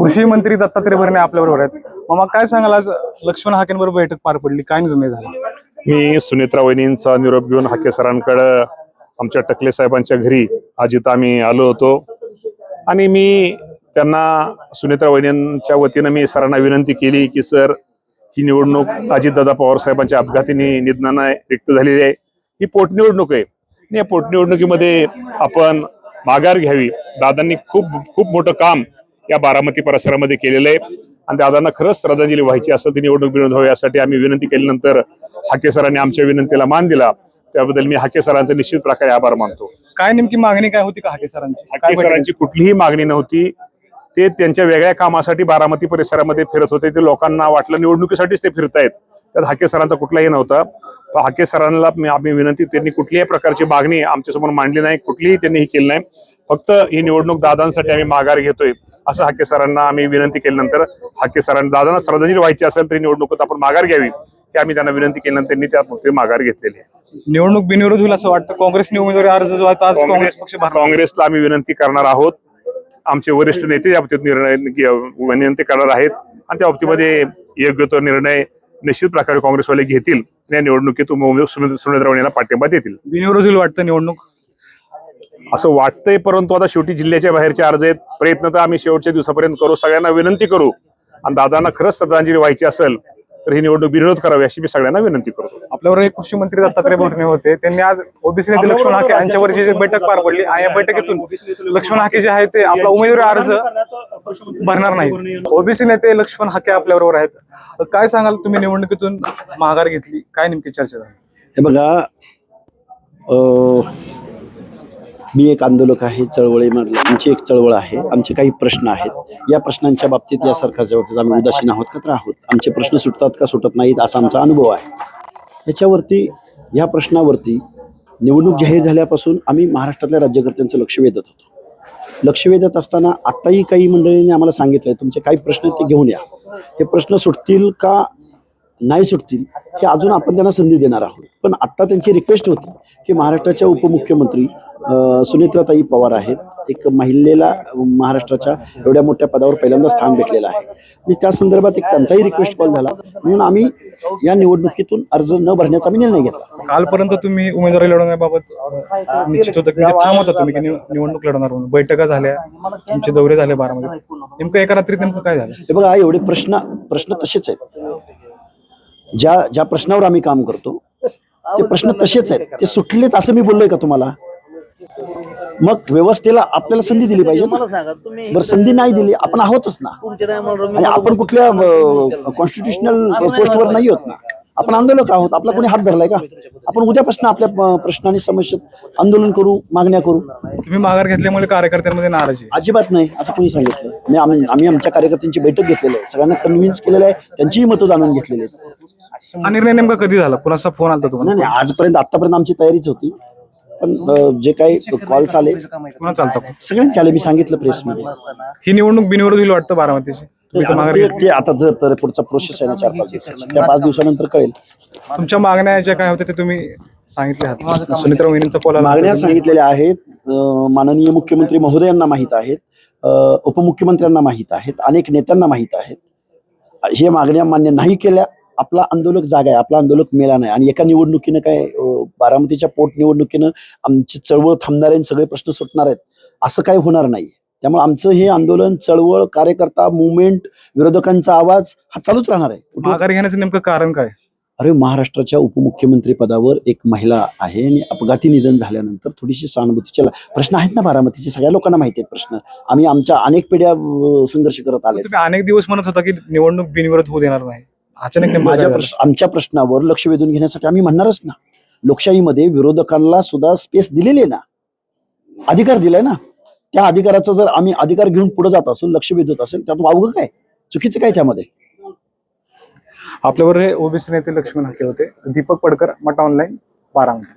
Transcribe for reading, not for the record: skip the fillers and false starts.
कृषी मंत्री दत्तात्रय भरणे आपल्याबरोबर आहेत. मामा, काय सांगाल, आज लक्ष्मण हाकेंबरोबर बैठक पार पडली, काय निर्णय झाला? मी सुनेत्रा वहिनींचा निरोप घेऊन हाके सरांकडे आमच्या टकले साहेबांच्या घरी आज इथं आम्ही आलो होतो आणि मी त्यांना सुनेत्रा वहिनींच्या वतीनं मी सरांना विनंती केली की सर, ही निवडणूक अजितदादा पवार साहेबांच्या अपघाताने निधनानं रिक्त झालेली आहे. ही पोटनिवडणूक आहे आणि या पोटनिवडणुकीमध्ये आपण माघार घ्यावी. दादांनी खूप खूप मोठं काम या बारामती परिसरामध्ये केलेलं आहे आणि दादांना खरंच श्रद्धांजली व्हायची असेल ती निवडणूक बिनविरोध व्हावी यासाठी आम्ही विनंती केल्यानंतर हाके सरांनी आमच्या विनंतीला मान दिला. त्याबद्दल मी हाके सरांचे निश्चित प्रकारे आभार मानतो. काय नेमकी मागणी काय होती का हाके सरांची? हाके सरांची कुठलीही मागणी नव्हती. ते त्यांच्या वेगळ्या कामासाठी बारामती परिसरामध्ये फिरत होते. ते लोकांना वाटलं निवडणुकीसाठीच ते फिरतायत, त्यात हाके सरांचा कुठलाही नव्हता. हाके सरांना आम्ही विनंती, त्यांनी कुठल्याही प्रकारची मागणी आमच्यासमोर मांडली नाही, कुठलीही त्यांनी ही केली नाही. फक्त ही निवडणूक दादांसाठी आम्ही माघार घेतोय असं हाके सरांना आम्ही विनंती केल्यानंतर हाके सरांनी दादांना श्रद्धांजली व्हायची असेल तरी निवडणुकीत आपण माघार घ्यावी हे आम्ही त्यांना विनंती केल्यानंतर त्यांनी त्यात माघार घेतलेली आहे. निवडणूक बिनविरोध होईल असं वाटतं? काँग्रेसने उमेदवारी अर्ज जो आहे तो आज काँग्रेस पक्ष काँग्रेसला आम्ही विनंती करणार आहोत. आमचे वरिष्ठ नेते या बाबतीत विनंती करणार आहेत आणि त्या बाबतीमध्ये योग्य तो निर्णय निश्चित प्रकारे काँग्रेसवाले घेतील. या निवडणुकीत सुनेत्रा वहिनींना पाठिंबा देतील. बिनविरोध होईल वाटतं निवडणूक असं वाटतंय, परंतु आता शेवटी जिल्ह्याच्या बाहेरचे अर्ज आहेत. प्रयत्न तर आम्ही शेवटच्या दिवसापर्यंत करू, सगळ्यांना विनंती करू आणि दादांना खरंच श्रद्धांजली व्हायची असेल तर ही निवडणूक बिनविरोध करावी अशी मी सगळ्यांना विनंती करतो. आपल्यावर एक कृषी मंत्री दत्तात्रय भरणे होते, त्यांनी आज ओबीसी नेते लक्ष्मण हाके यांच्यावर जी बैठक पार पडली आणि या बैठकीतून लक्ष्मण हाके जे आहे ते आपला उमेदवारी अर्ज भरणार नाही. ओबीसी नेते लक्ष्मण हाके आपल्याबरोबर आहेत. काय सांगाल, तुम्ही निवडणुकीतून माघार घेतली, काय नेमकी चर्चा झाली? हे बघा, मी एक आंदोलक आहे, चळवळीमधला आमची एक चळवळ आहे. आमचे काही प्रश्न आहेत. या प्रश्नांच्या बाबतीत या सरकारच्या बाबतीत आम्ही उदासीन आहोत का? तर आहोत. आमचे प्रश्न सुटतात का सुटत नाहीत असा आमचा अनुभव आहे. याच्यावरती, या प्रश्नावरती निवडणूक जाहीर झाल्यापासून आम्ही महाराष्ट्रातल्या राज्यकर्त्यांचं लक्ष वेधत होतो. लक्ष वेधत असताना आत्ताही काही मंडळींनी आम्हाला सांगितलंय तुमचे काही प्रश्न ते घेऊन या. हे प्रश्न सुटतील का नाही सुटतील हे अजून आपण त्यांना संधी देणार आहोत. पण आत्ता त्यांची रिक्वेस्ट होती की महाराष्ट्राच्या उपमुख्यमंत्री सुनेत्राताई पवार आहेत, एक महिलेला महाराष्ट्राच्या एवढ्या मोठ्या पदावर पहिल्यांदा स्थान भेटलेलं आहे आणि त्या संदर्भात एक त्यांचाही रिक्वेस्ट कॉल झाला म्हणून आम्ही या निवडणुकीतून अर्ज न भरण्याचा आम्ही निर्णय घेतला. कालपर्यंत तुम्ही उमेदवारी लढवण्याबाबत निश्चित होतं की ठाम होता तुम्ही की निवडणूक लढवणार म्हणून. बैठका झाल्या, तुमचे दौरे झाले बारामध्ये, नेमकं एका रात्रीत नेमकं काय झालं? हे बघा, एवढे प्रश्न तसेच आहेत. ज्या प्रश्नावर आम्ही काम करतो ते प्रश्न तसेच आहेत. ते सुटलेत असं मी बोललोय का तुम्हाला? मग व्यवस्थेला आपल्याला संधी दिली पाहिजे ना. बरं, संधी नाही दिली, आपण आहोतच ना. आणि आपण कुठल्या कॉन्स्टिट्युशनल पोस्टवर नाही होत ना. आपण आंदोलक आहोत. आपला कोणी हात धरलाय का? आपण उद्यापासून आपल्या प्रश्नांनी समस्येत आंदोलन करू, मागण्या करू. तुम्ही माघार घेतल्यामुळे कार्यकर्त्यांमध्ये नाराजी? अजिबात नाही असं कोणी सांगितलं. आम्ही आमच्या कार्यकर्त्यांची बैठक घेतलेली आहे, सगळ्यांना कन्व्हिन्स केलेलं आहे, त्यांचीही मतं जाणून घेतलेली आहेत. हा निर्णय नेमका कधी झाला? कुणाचा फोन आला तुम्हाला? नाही, आतापर्यंत आमची तयारीच होती. पण जे काही कॉल्स आले कुणा चालतं? सगळ्यांचे आले. मी सांगितलं प्रेसमध्ये. ही निवडणूक बिनविरोध होईल वाटतं बारामतीची? ते आता जर तर पुढचा प्रोसेस आहे ना 4-5 दिवसाचा, त्या 5 दिवसानंतर कळेल. तुमच्या मागण्या ज्या काय होत्या ते तुम्ही सांगितल्या आहात. सुनेत्रा वहिनींच्या कॉल मागण्या सांगितलेल्या आहेत. माननीय मुख्यमंत्री महोदयांना माहीत आहेत, उपमुख्यमंत्र्यांना माहीत आहेत, अनेक नेत्यांना माहीत आहेत. हे मागण्या मान्य नाही केल्या, आपला आंदोलक जागा आहे, आपला आंदोलक मेला नाही. आणि एका निवडणुकीनं काय, बारामतीच्या पोटनिवडणुकीनं आमची चळवळ थांबणार आहे, सगळे प्रश्न सुटणार आहेत असं काही होणार नाही. त्यामुळे आमचं हे आंदोलन, चळवळ, कार्यकर्ता मुवमेंट, विरोधकांचा आवाज हा चालूच राहणार आहे. माघार घेण्याचं नेमकं कारण काय? अरे, महाराष्ट्राच्या उपमुख्यमंत्री पदावर एक महिला आहे आणि अपघाती निधन झाल्यानंतर थोडीशी सहानुभूतीचे प्रश्न आहेत ना बारामतीचे. सगळ्या लोकांना माहिती आहेत प्रश्न. आम्ही आमच्या अनेक पिढ्या संघर्ष करत आले. तुम्ही अनेक दिवस म्हणत होता की निवडणूक बिनविरोध होऊ देणार नाही. अचानक आमच्या प्रश्नावर लक्ष वेधून घेण्यासाठी आम्ही म्हणणारच ना. लोकशाहीमध्ये विरोधकांना सुद्धा स्पेस दिलेली ना, अधिकार दिलाय ना. त्या अधिकाराचा जर आम्ही अधिकार घेऊन पुढे जात असेल, लक्ष वेधत असेल, त्यात वावगं काय, चुकीचं काय त्यामध्ये? आपल्यावर हे ओबीसी नेते लक्ष्मण हाके होते. दीपक पडकर, मटा ऑनलाईन, बारामती.